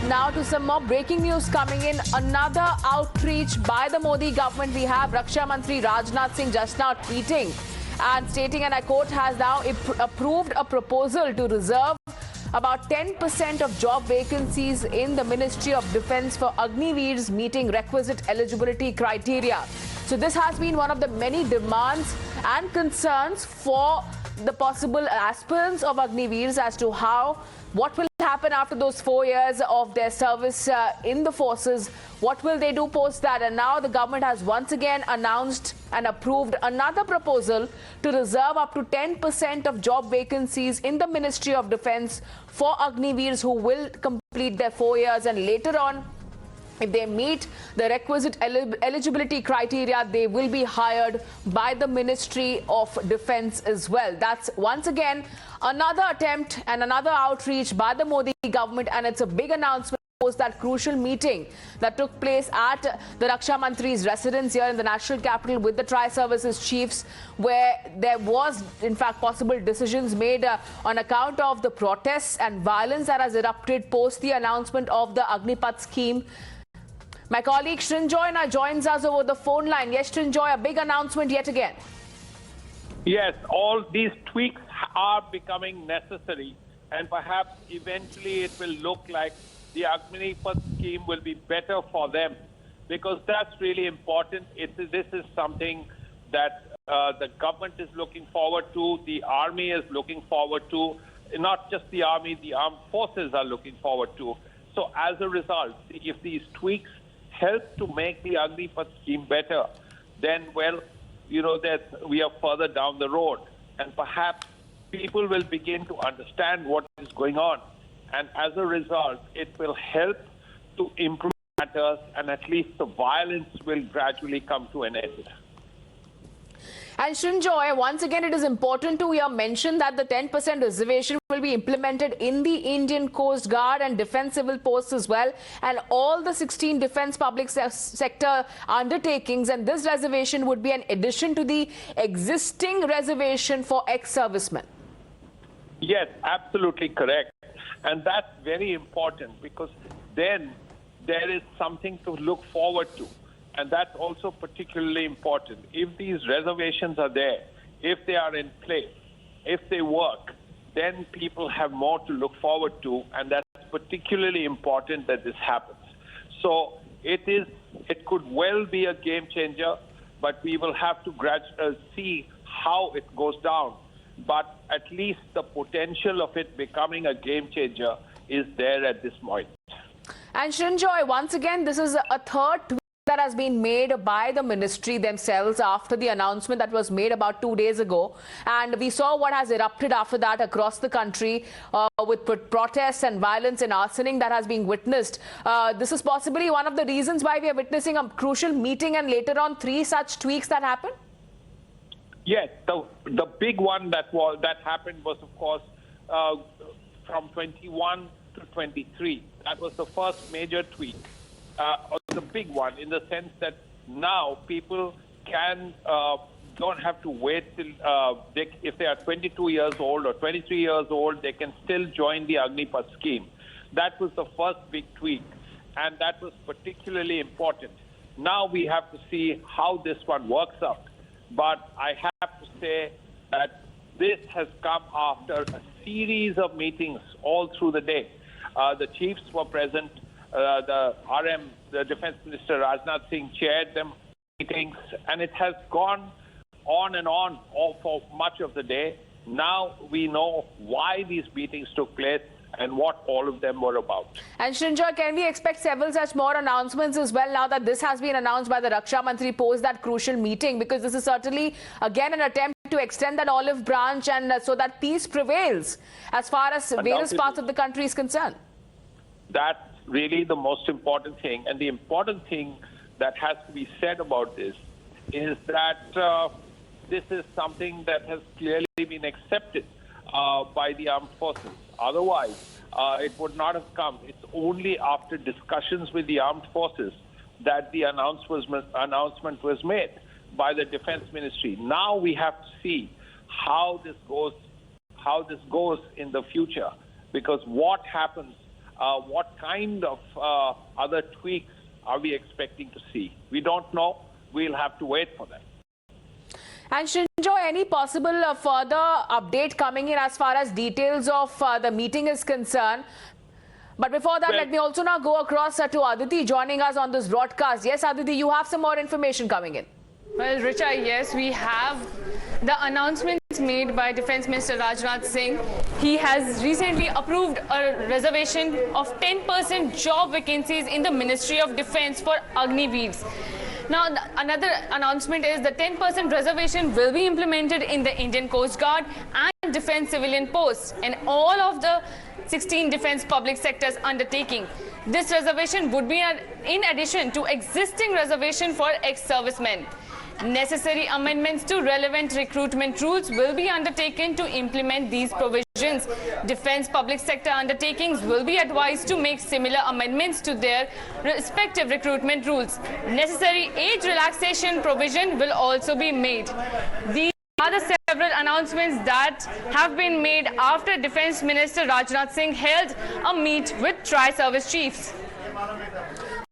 Now to some more breaking news coming in. Another outreach by the Modi government. We have Raksha Mantri Rajnath Singh just now tweeting and stating, and I quote, has now approved a proposal to reserve about 10% of job vacancies in the Ministry of Defence for Agniveers meeting requisite eligibility criteria. So this has been one of the many demands and concerns for the possible aspirants of Agniveers as to what will happen after those 4 years of their service in the forces. What will they do post that? And now the government has once again announced and approved another proposal to reserve up to 10% of job vacancies in the Ministry of Defence for Agniveers who will complete their 4 years, and later on, if they meet the requisite eligibility criteria, they will be hired by the Ministry of Defence as well. That's once again another attempt and another outreach by the Modi government, and it's a big announcement post that crucial meeting that took place at the Raksha Mantri's residence here in the national capital with the Tri-Services chiefs, where there was in fact possible decisions made on account of the protests and violence that has erupted post the announcement of the Agnipath scheme. My colleague Srinjoy now joins us over the phone line. Yes, Srinjoy, a big announcement yet again. Yes, all these tweaks are becoming necessary, and perhaps eventually it will look like the Agnipath scheme will be better for them, because that's really important. This is something that the government is looking forward to, the army is looking forward to, not just the army, the armed forces are looking forward to. So as a result, if these tweaks help to make the Agnipath scheme better, then, well, you know, that we are further down the road, and perhaps people will begin to understand what is going on, and as a result, it will help to improve matters, and at least the violence will gradually come to an end. And Srinjoy, once again, it is important to mention that the 10% reservation will be implemented in the Indian Coast Guard and Defence Civil Posts as well, and all the 16 defence public sector undertakings, and this reservation would be an addition to the existing reservation for ex-servicemen. Yes, absolutely correct. And that's very important, because then there is something to look forward to. And that's also particularly important. If these reservations are there, if they are in place, if they work, then people have more to look forward to, and that's particularly important that this happens. So it could well be a game changer, but we will have to see how it goes down. But at least the potential of it becoming a game changer is there at this point. And Srinjoy, once again, this is a third tweet that has been made by the ministry themselves after the announcement that was made about 2 days ago. And we saw what has erupted after that across the country with protests and violence and arsoning that has been witnessed. This is possibly one of the reasons why we are witnessing a crucial meeting and later on 3 such tweaks that happened? Yes, the big one that happened was, of course, from 21 to 23. That was the first major tweak. The big one, in the sense that now people don't have to wait till if they are 22 years old or 23 years old, they can still join the Agnipath scheme. That was the first big tweak, and that was particularly important. Now we have to see how this one works out. But I have to say that this has come after a series of meetings all through the day. The chiefs were present. The RM, the Defence Minister Rajnath Singh, chaired them meetings, and it has gone on and on for much of the day. Now we know why these meetings took place and what all of them were about. And Srinjoy, can we expect several such more announcements as well now that this has been announced by the Raksha Mantri post that crucial meeting? Because this is certainly again an attempt to extend that olive branch, and so that peace prevails as far as various parts of the country is concerned. That's really the most important thing, and the important thing that has to be said about this is that this is something that has clearly been accepted by the armed forces. Otherwise, it would not have come. It's only after discussions with the armed forces that the announcement was made by the Defense Ministry. Now we have to see how this goes in the future, because what happens What kind of other tweaks are we expecting to see? We don't know. We'll have to wait for them. And Shinjoy, any possible further update coming in as far as details of the meeting is concerned? But before that, let me also now go across to Aditi joining us on this broadcast. Yes, Aditi, you have some more information coming in. Well, Richa, yes, we have the announcements made by Defence Minister Rajnath Singh. He has recently approved a reservation of 10% job vacancies in the Ministry of Defence for Agniveers. Now, another announcement is the 10% reservation will be implemented in the Indian Coast Guard and Defence civilian posts and all of the 16 defence public sectors undertaking. This reservation would be in addition to existing reservation for ex-servicemen. Necessary amendments to relevant recruitment rules will be undertaken to implement these provisions. Defence public sector undertakings will be advised to make similar amendments to their respective recruitment rules. Necessary age relaxation provision will also be made. These are the several announcements that have been made after Defence Minister Rajnath Singh held a meet with tri-service chiefs.